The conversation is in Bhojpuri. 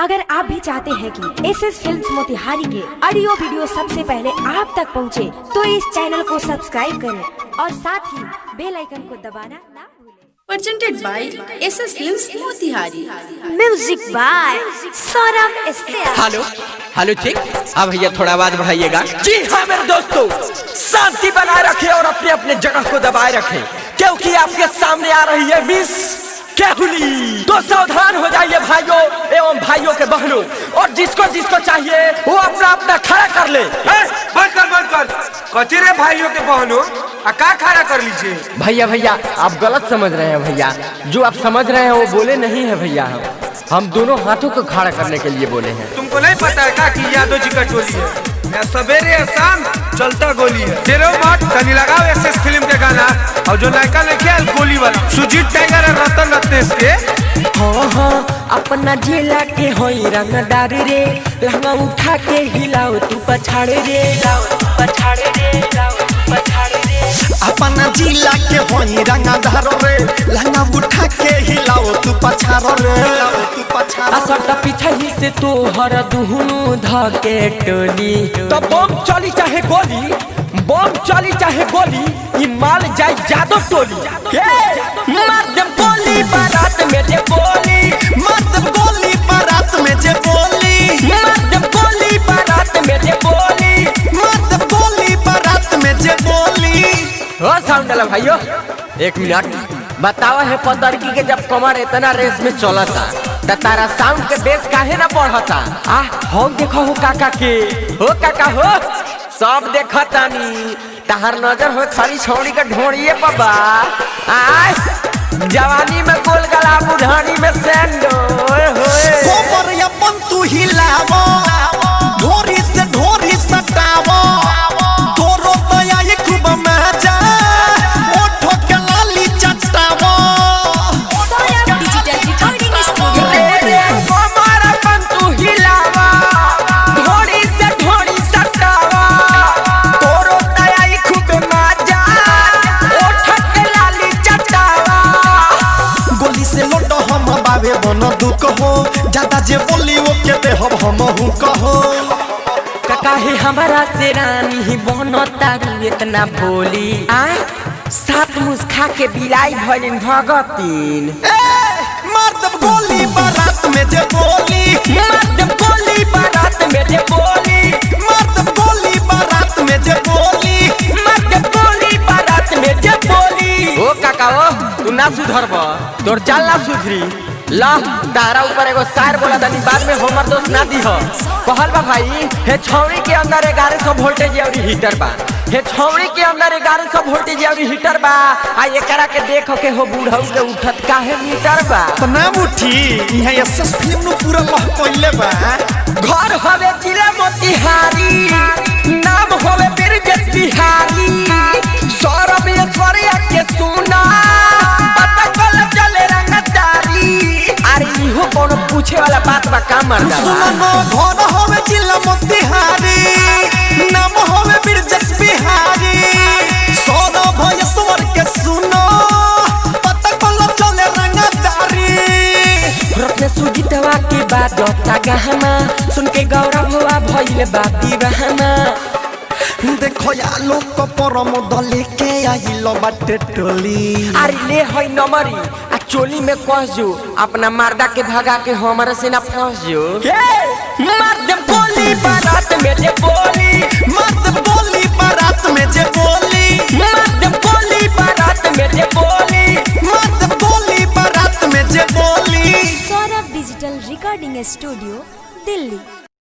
अगर आप भी चाहते हैं कि एसएस फिल्म्स मोतिहारी के ऑडियो वीडियो सबसे पहले आप तक पहुंचे, तो इस चैनल को सब्सक्राइब करें और साथ ही बेल आइकन को दबाना ना भूलें। Presented by SS Films Motihari. Music by Saurabh Esther. Hello hello ठीक। अब भैया थोड़ा आवाज बढ़ाइएगा। जी हाँ मेरे दोस्तों, शांति बनाए रखें और अपने अपने जगह को दबाए रखें, क्योंकि आपके सामने आ रही है मिस केहुली। तो सावधान हो जाइए भाइयों एवं भाइयों के बहनों, और जिसको जिसको चाहिए वो अपना अपना खड़ा कर ले। बंद कर कथी रे भाइयों के बहनों, का खड़ा कर लीजिए। भैया आप गलत समझ रहे हैं भैया, जो आप समझ रहे हैं वो बोले नहीं है भैया, हम दोनों हाथों को खड़ा करने के लिए बोले हैं। तुमको नहीं पता है कि यादव जी का टोली है, मैं सवेरे शाम चलता गोली है। तेरे मत तनी लगाओ एसएस फिल्म के गाना, और जो नायका ने किया गोली वाला सुजीत टाइगर और रतन रत्नेश के। हाँ अपना जिला के होई रंगदार रे, लहंगा उठा के हिलाओ तू पछाड़े रे, पछाड़े रे, पछाड़े रे। अपना जिला के होई रंगदार रे, लहंगा उठा के हिलाओ तू पछाड़ो रे, तू पछाड़ो। असर पीछे ही से तो हर दुहनु धके टोली। तो बम चली चाहे गोली, बम चली चाहे गोली, ई माल जाए जादव टोली। मार दे गोली बारात में जे बोली, मार दे गोली बारात में जे बोली, मार दे गोली बारात में जे बोली, मार दे गोली बारात में जे बोली। हो साउंड वाला भाइयों, एक मिनट बतावा है पतरकी के जब कमर इतना रेस में चलता त तारा साउंड के बेस काहे ना बढ़ता? हम देखो हो काका के, हो काका हो सब देखतानी, तहर नजर हो खाली छौड़ी के ढोड़िए बाबा। आय जवानी में गोल गला, बुढ़ानी में सैंडो होए। कोमर अपन तू हिलावो, ढोरी से ढोरी सटावो, तोरो दया ये खूब मजा, ओठो के लाली चटावो। Saurabh digital recording studio. कोमर अपन तू हिलावा, ढोरी से ढोरी सटावा, तोरो दया ये खूब मजा, ओठो के लाली चटावा। गोली से लोटो हम बाबे बन दुख हो, ज्यादा जे बोली वो के दे हम हूँ कहो। काहे हमारा से रानी ही बनता इतना बोली। आय सात मुस्खा के बिलाई भलिन भगतीन। मार दब गोली बारात में जे बोली, मार दब गोली बारात में जे बोली, मार दब गोली बारात में जे बोली, मार दब गोली बारात में जे बोली। ओ काका ओ तू ना सुधरब, तोर चाल ना सुधरी। ला तारा ऊपर एगो शायर बोला तनी, बाद में होमर दोस्त ना दी हो। कहल बा भाई हे छौड़ी के अंदर 1100 वोल्टेज और हीटर बा, हे छौड़ी के अंदर 1100 वोल्टेज और हीटर बा। आ एकरा के देखो के हो बूढ़ऊ के उठत काहे मीटर बा। तो नाम उठी यहाँ एसएस फिल्म नु पूरा लह कोइले बा। घर होवे जिला मोतिहारी, नाम होवे बिरजस बिहारी, सौरभ ऐश्वर्या के सुना पता कल चले रंगदारी। अरे इहो कोनो पूछे वाला बात बा का मर्दा? सुनो घर होवे जिला मोतिहारी, नाम होवे बिरजस बिहारी, सौरभ ऐश्वर्या के सुनो पता कल चले रंगदारी। रत्न सुजीतवा के बाद डॉक्टर गहना सुन के गौरव हुआ भइल बाती रहना। देखो या लोग को परम दले के आइलो बाटे टोली। अरे ले होई नमरी आ चोली में कस जो, अपना मर्दा के भगा के हमारे से ना फंस जो। मार दे गोली बारात में जे बोली, मार दे गोली बारात में जे बोली, मार दे गोली बारात में जे बोली, मार दे गोली बारात में जे बोली। Saurabh digital recording studio, Delhi.